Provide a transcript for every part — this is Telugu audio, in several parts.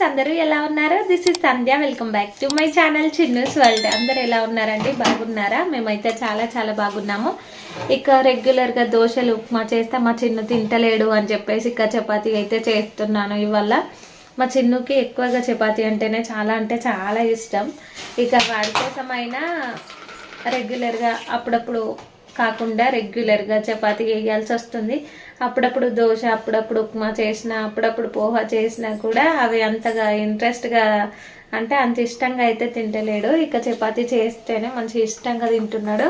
అందరూ ఎలా ఉన్నారు? This is Sandhya. Welcome back to my channel Chinnu's world. అందరూ ఎలా ఉన్నారండి? బాగున్నారా? మేమైతే చాలా చాలా బాగున్నాము. ఇక రెగ్యులర్గా దోశలు ఉప్మా చేస్తే మా చిన్ను తింటలేడు అని చెప్పేసి ఇక చపాతీ అయితే చేస్తున్నాను. ఇవాళ మా చిన్నుకి ఎక్కువగా చపాతీ అంటేనే అంటే చాలా ఇష్టం. ఇక వాడి కోసమైనా రెగ్యులర్గా అప్పుడప్పుడు కాకుండా రెగ్యులర్గా చపాతీ వేయాల్సి వస్తుంది. అప్పుడప్పుడు దోశ, అప్పుడప్పుడు ఉప్మా చేసినా, అప్పుడప్పుడు పోహా చేసినా కూడా అవి అంతగా ఇంట్రెస్ట్గా అంటే అంత ఇష్టంగా అయితే తింటలేడు. ఇక చపాతీ చేస్తేనే మంచి ఇష్టంగా తింటున్నాడు.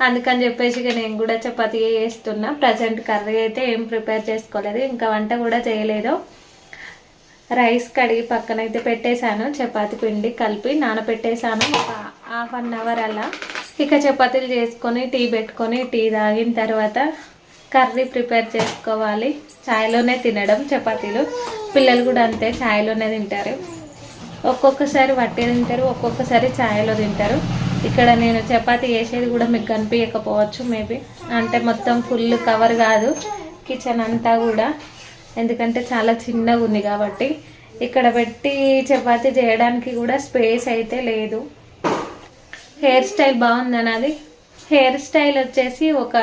అందుకని చెప్పేసి ఇక నేను కూడా చపాతీ చేస్తున్నా. ప్రజెంట్ కర్రీ అయితే ఏం ప్రిపేర్ చేసుకోలేదు, ఇంకా వంట కూడా చేయలేదు. రైస్ కడిగి పక్కనైతే పెట్టేశాను. చపాతీ పిండి కలిపి నానబెట్టేశాను ఒక హాఫ్ అన్ అవర్ అలా. ఇక చపాతీలు చేసుకొని టీ పెట్టుకొని టీ తాగిన తర్వాత కర్రీ ప్రిపేర్ చేసుకోవాలి. చాయ్లోనే తినడం చపాతీలు. పిల్లలు కూడా అంతే, చాయ్లోనే తింటారు. ఒక్కొక్కసారి వట్టి తింటారు, ఒక్కొక్కసారి చాయ్లో తింటారు. ఇక్కడ నేను చపాతీ చేసేది కూడా మీకు కనిపించకపోవచ్చు మేబీ, అంటే మొత్తం ఫుల్ కవర్ కాదు కిచెన్ అంతా కూడా, ఎందుకంటే చాలా చిన్నగా ఉంది కాబట్టి. ఇక్కడ పెట్టి చపాతీ చేయడానికి కూడా స్పేస్ అయితే లేదు. హెయిర్ స్టైల్ బాగుందని అది హెయిర్ స్టైల్ వచ్చేసి ఒక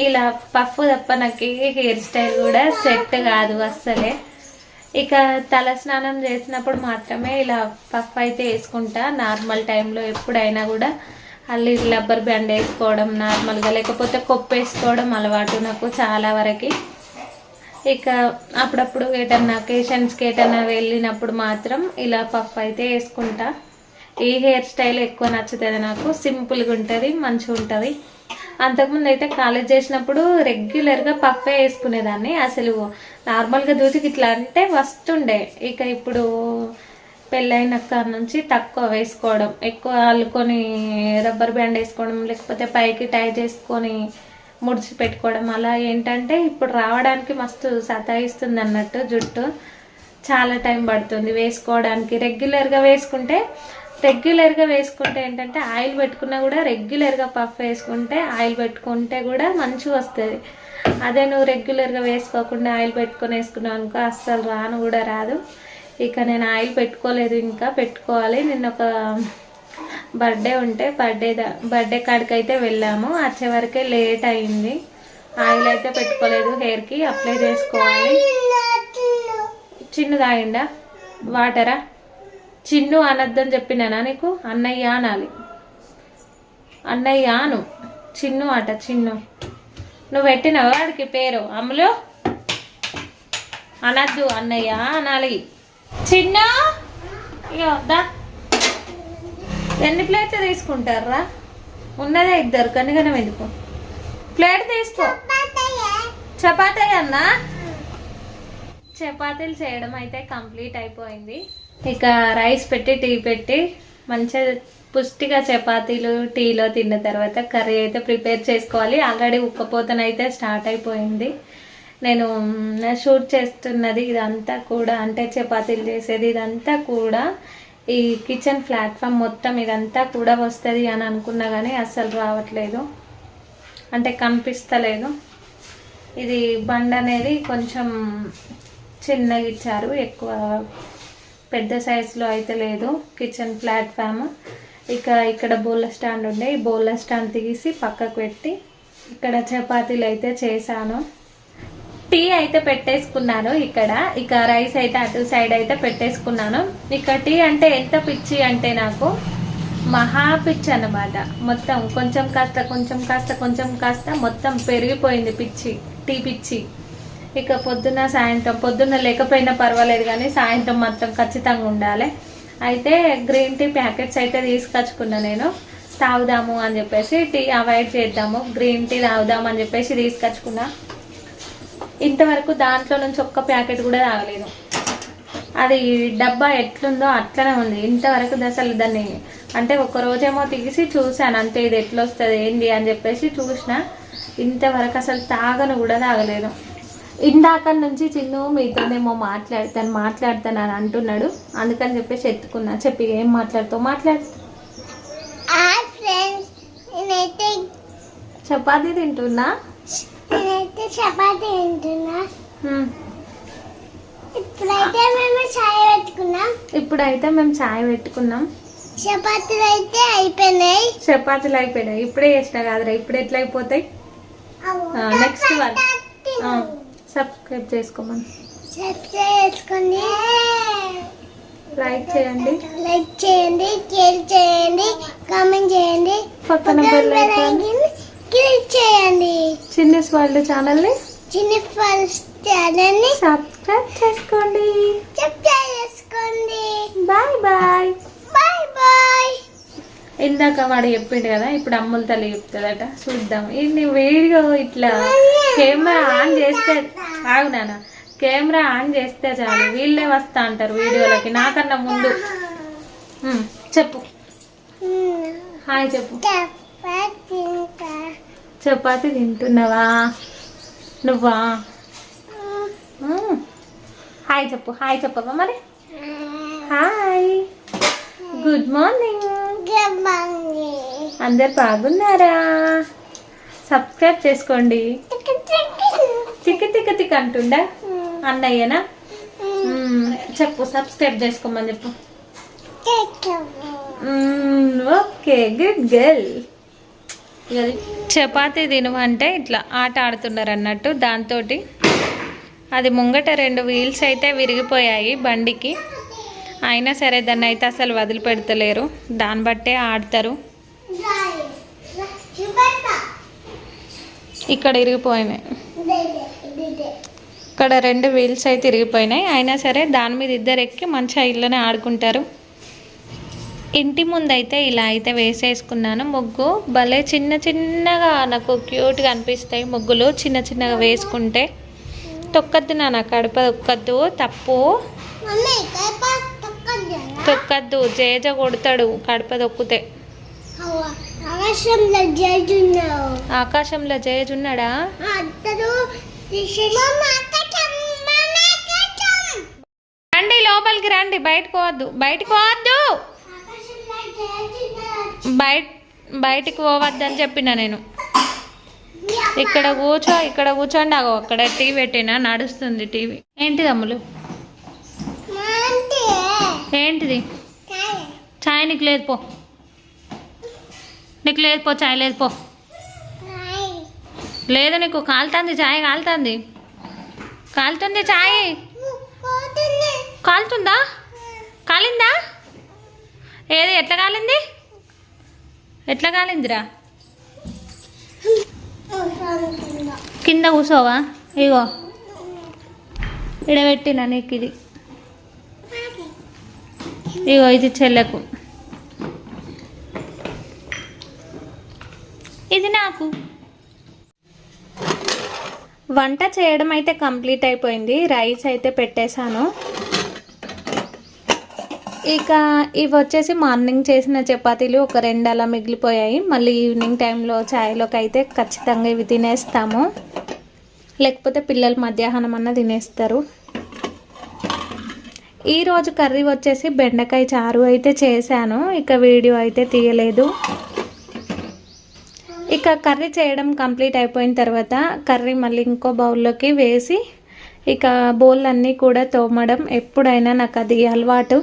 ఇలా పఫ్ తప్ప నాకు హెయిర్ స్టైల్ కూడా సెట్ కాదు అస్సలే. ఇక తల స్నానం చేసినప్పుడు మాత్రమే ఇలా పఫ్ అయితే వేసుకుంటా. నార్మల్ టైంలో ఎప్పుడైనా కూడా అల్లి రబ్బర్ బ్యాండ్ వేసుకోవడం నార్మల్గా, లేకపోతే కొప్పు వేసుకోవడం అలవాటు నాకు చాలా వరకు. ఇక అప్పుడప్పుడు ఏటన్నా అకేషన్స్కి ఏటన్నా వెళ్ళినప్పుడు మాత్రం ఇలా పఫ్ అయితే వేసుకుంటా. ఈ హెయిర్ స్టైల్ ఎక్కువ నచ్చుతుంది నాకు, సింపుల్గా ఉంటుంది, మంచిగా ఉంటుంది. అంతకుముందు అయితే కాలేజ్ చేసినప్పుడు రెగ్యులర్గా పఫే వేసుకునేదాన్ని. అసలు నార్మల్గా దూచికి ఇట్లా అంటే వస్తుండే. ఇక ఇప్పుడు పెళ్ళైన కాడ నుంచి తక్కువ వేసుకోవడం, ఎక్కువ అల్లుకొని రబ్బర్ బ్యాండ్ వేసుకోవడం, లేకపోతే పైకి టై చేసుకొని ముడిచి పెట్టుకోవడం. అలా ఏంటంటే ఇప్పుడు రావడానికి మస్తు సతాయిస్తుంది అన్నట్టు జుట్టు. చాలా టైం పడుతుంది వేసుకోవడానికి. రెగ్యులర్గా వేసుకుంటే ఏంటంటే ఆయిల్ పెట్టుకున్నా కూడా రెగ్యులర్గా పఫ్ వేసుకుంటే ఆయిల్ పెట్టుకుంటే కూడా మంచిగా వస్తుంది. అదే నువ్వు రెగ్యులర్గా వేసుకోకుండా ఆయిల్ పెట్టుకొని వేసుకున్నావు అనుకో అస్సలు కూడా రాదు. ఇక నేను ఆయిల్ పెట్టుకోలేదు, ఇంకా పెట్టుకోవాలి. నిన్న ఒక బర్త్డే ఉంటే బర్త్డే కాడికి అయితే వెళ్ళాము. వచ్చే వరకే లేట్ అయింది. ఆయిల్ అయితే పెట్టుకోలేదు, హెయిర్కి అప్లై చేసుకోవాలి. చిన్ను తాగిండా వాటరా? చిన్ను అనద్దని చెప్పినానా నీకు? అన్నయ్య అనాలి. అన్నయ్య అను, చిన్ను అట చిన్ను. నువ్వు పెట్టినావు వాడికి పేరు అమ్ములు? అనద్దు, అన్నయ్య అనాలి. చిన్ను దా. ఎన్ని ప్లేట్లు తీసుకుంటారా? ఉన్నదే ఇద్దరు, కనుకనే ఎందుకు ప్లేట్ తీసుకో. చపాతీ అన్నా. చపాతీలు చేయడం అయితే కంప్లీట్ అయిపోయింది. ఇక రైస్ పెట్టి టీ పెట్టి మంచిగా పుష్టిగా చపాతీలు టీలో తిన్న తర్వాత కర్రీ అయితే ప్రిపేర్ చేసుకోవాలి. ఆల్రెడీ ఉక్కపోతనైతే స్టార్ట్ అయిపోయింది. నేను షూట్ చేస్తున్నది ఇదంతా కూడా, అంటే చపాతీలు చేసేది ఇదంతా కూడా ఈ కిచెన్ ప్లాట్ఫామ్ మొత్తం ఇదంతా కూడా వస్తుంది అని అనుకున్నా కానీ అస్సలు రావట్లేదు, అంటే కనిపిస్తలేదు. ఇది బండ్ అనేది కొంచెం చిన్నగా ఇచ్చారు, ఎక్కువ పెద్ద సైజులో అయితే లేదు కిచెన్ ప్లాట్ఫామ్. ఇక ఇక్కడ బౌల్ల స్టాండ్ ఉండే, ఈ బౌల్ల స్టాండ్ తీసి పక్కకు పెట్టి ఇక్కడ చపాతీలు అయితే చేశాను. టీ అయితే పెట్టేసుకున్నాను ఇక్కడ. ఇక రైస్ అయితే అటు సైడ్ అయితే పెట్టేసుకున్నాను. ఇక టీ అంటే ఎంత పిచ్చి అంటే నాకు మహా పిచ్చి అన్నమాట. మొత్తం కొంచెం కాస్త మొత్తం పెరిగిపోయింది పిచ్చి, టీ పిచ్చి. ఇక పొద్దున్న లేకపోయినా పర్వాలేదు కానీ సాయంత్రం మాత్రం ఖచ్చితంగా ఉండాలి. అయితే గ్రీన్ టీ ప్యాకెట్స్ అయితే తీసుకొచ్చుకున్నా నేను, తాగుదాము అని చెప్పేసి. టీ అవాయిడ్ చేద్దాము, గ్రీన్ టీ తాగుదాము అని చెప్పేసి తీసుకొచ్చుకున్నా. ఇంతవరకు దాంట్లో నుంచి ఒక్క ప్యాకెట్ కూడా తాగలేదు. అది డబ్బా ఎట్లుందో అట్లనే ఉంది ఇంతవరకు. అసలు దాన్ని అంటే ఒక్కరోజేమో తీసి చూశాను అంతే, ఇది ఎట్లా వస్తుంది ఏంటి అని చెప్పేసి చూసిన. ఇంతవరకు అసలు తాగలేదు. ఇందాక నుంచి చిన్ను మీతోనేమో మాట్లాడతాను అని అంటున్నాడు. అందుకని చెప్పేసి ఎత్తుకున్నా. చెప్పి ఏం మాట్లాడు. చపాతీ తింటున్నా. ఇప్పుడైతే మేము చాయ్ ఇప్పుడైతే మేము చాయ్ పెట్టుకున్నాం. చపాతీలు అయితే అయిపోయినాయి. చపాతీలు అయిపోయినాయి. ఇప్పుడే చేసినా కాదురా, ఇప్పుడు ఎట్లా అయిపోతాయి. నెక్స్ట్ వన్ సబ్స్క్రైబ్ చేసుకోమని, లైక్ చేయండి, షేర్ చేయండి, కామెంట్ చేయండి, పక్కన బెల్ ఐకాన్ క్లిక్ చేయండి. చిన్నస్ వరల్డ్ ఛానల్ని సబ్స్క్రైబ్ చేసుకోండి. Bye bye. ఇందాక వాడు చెప్పిండు కదా, ఇప్పుడు అమ్ముల తల్లి చెప్తుందట. చూద్దాం. ఇది వీడియో ఇట్లా కెమెరా ఆన్ చేస్తే ఆగు నాన్న, కెమెరా ఆన్ చేస్తే చాలు వీళ్ళే వస్తా అంటారు వీడియోలకి నాకన్నా ముందు. చెప్పు, హాయ్ చెప్పు. చపాతి తింటున్నావా నువ్వా? హాయ్ చెప్పు, హాయ్ చెప్పవా మరి. Hi, good morning. అందరు బాగున్నారా? సబ్స్క్రైబ్ చేసుకోండి. తిక్క తిక్క తిక్క అంటుండా అన్నయ్యనా? చెప్పు, సబ్స్క్రైబ్ చేసుకోమని చెప్పు. Okay, good girl. చపాతీ తినమంటే ఇట్లా ఆట ఆడుతున్నారు అన్నట్టు. దాంతో అది ముంగట 2 వీల్స్ అయితే విరిగిపోయాయి బండికి. అయినా సరే దాన్ని అయితే అసలు వదిలిపెడతలేరు, దాన్ని బట్టే ఆడతారు. ఇక్కడ ఇరిగిపోయినాయి, ఇక్కడ 2 వీల్స్ అయితే ఇరిగిపోయినాయి. అయినా సరే దాని మీద ఇద్దరు ఎక్కి మంచిగా ఇళ్ళనే ఆడుకుంటారు. ఇంటి ముందు అయితే ఇలా అయితే వేసేసుకున్నాను ముగ్గు. భలే చిన్న చిన్నగా నాకు క్యూట్గా అనిపిస్తాయి ముగ్గులు చిన్న చిన్నగా వేసుకుంటే. తొక్కద్దు నాన్న, కడప తొక్కద్దు, తప్పు. తొక్కద్దు, జేజ కొడతాడు కడప తొక్కితే. ఆకాశంలో జేజ్ ఉన్నాడా? రండి లోపలికి రండి, బయటకు పోవద్దు, బయటకు పోవద్దు, బయటికి పోవద్దు అని చెప్పిన నేను. ఇక్కడ కూర్చో, ఇక్కడ కూర్చోండి. అగో అక్కడ టీవీ పెట్టినా, నడుస్తుంది టీవీ. ఏంటిది అమ్ములు? ఏంటిది? చాయ్ నీకు లేదు పో, నీకు లేదు పో, చాయ్ లేదు పో. లేదు నీకు, కాలుతుంది చాయ్, కాలుతుంది, కాలుతుంది చాయ్. కాలుతుందా? కాలిందా? ఏది ఎట్లా కాలింది? ఎట్లా కాలిందిరా? కింద కూర్చోవా? ఇగో ఇడబెట్టినా నీకు ఇది. ఇగో ఇది చెల్లకు, ఇది నాకు. వంట చేయడం అయితే కంప్లీట్ అయిపోయింది. రైస్ అయితే పెట్టేశాను. ఇక ఇవి వచ్చేసి మార్నింగ్ చేసిన చపాతీలు ఒక 2 అలా మిగిలిపోయాయి. మళ్ళీ ఈవినింగ్ టైంలో ఛాయ్లోకి అయితే ఖచ్చితంగా ఇవి తినేస్తాము, లేకపోతే పిల్లలు మధ్యాహ్నం అన్న తినేస్తారు. ఈరోజు కర్రీ వచ్చేసి బెండకాయ చారు అయితే చేశాను. ఇక వీడియో అయితే తీయలేదు. ఇక కర్రీ చేయడం కంప్లీట్ అయిపోయిన తర్వాత కర్రీ మళ్ళీ ఇంకో బౌల్లోకి వేసి ఇక బౌల్లన్నీ కూడా తోమడం ఎప్పుడైనా నాకు అది అలవాటు.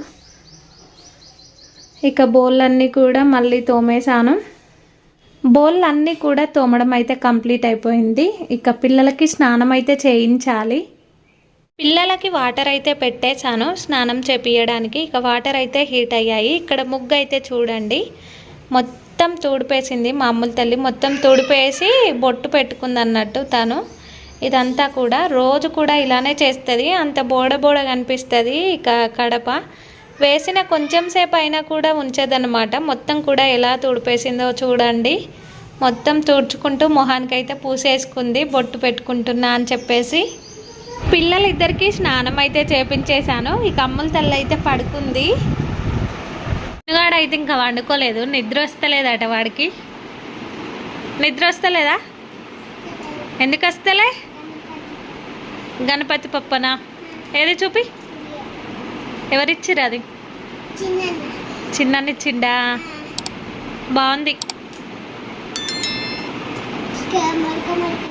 ఇక బౌల్లన్నీ కూడా మళ్ళీ తోమేశాను. బౌల్లన్నీ కూడా తోమడం అయితే కంప్లీట్ అయిపోయింది. ఇక పిల్లలకి స్నానం అయితే చేయించాలి. పిల్లలకి వాటర్ అయితే పెట్టేశాను స్నానం చేపియడానికి. ఇక వాటర్ అయితే హీట్ అయ్యాయి. ఇక్కడ ముగ్గు అయితే చూడండి మొత్తం తూడిపేసింది. మా అమ్ముల తల్లి మొత్తం తూడిపేసి బొట్టు పెట్టుకుంది అన్నట్టు తను. ఇదంతా కూడా రోజు కూడా ఇలానే చేస్తుంది. అంత బోడ కనిపిస్తుంది. ఇక కడప వేసిన కొంచెం సేపు అయినా కూడా ఉంచదన్నమాట. మొత్తం కూడా ఎలా తూడిపేసిందో చూడండి. మొత్తం తుడుచుకుంటూ మొహానికైతే పూసేసుకుంది బొట్టు పెట్టుకుంటున్నా అని చెప్పేసి. పిల్లలిద్దరికీ స్నానం అయితే చేపించేశాను. ఇక అమ్ముల తల్లి అయితే పడుకుంది. వాడైతే ఇంకా వండుకోలేదు, నిద్ర వస్తలేదట వాడికి. నిద్ర వస్తలేదా? ఎందుకు వస్తలే? గణపతి పప్పనా? ఏది చూపి, ఎవరిచ్చిర్రు? అది చిన్ననిచ్చిండా? బాగుంది.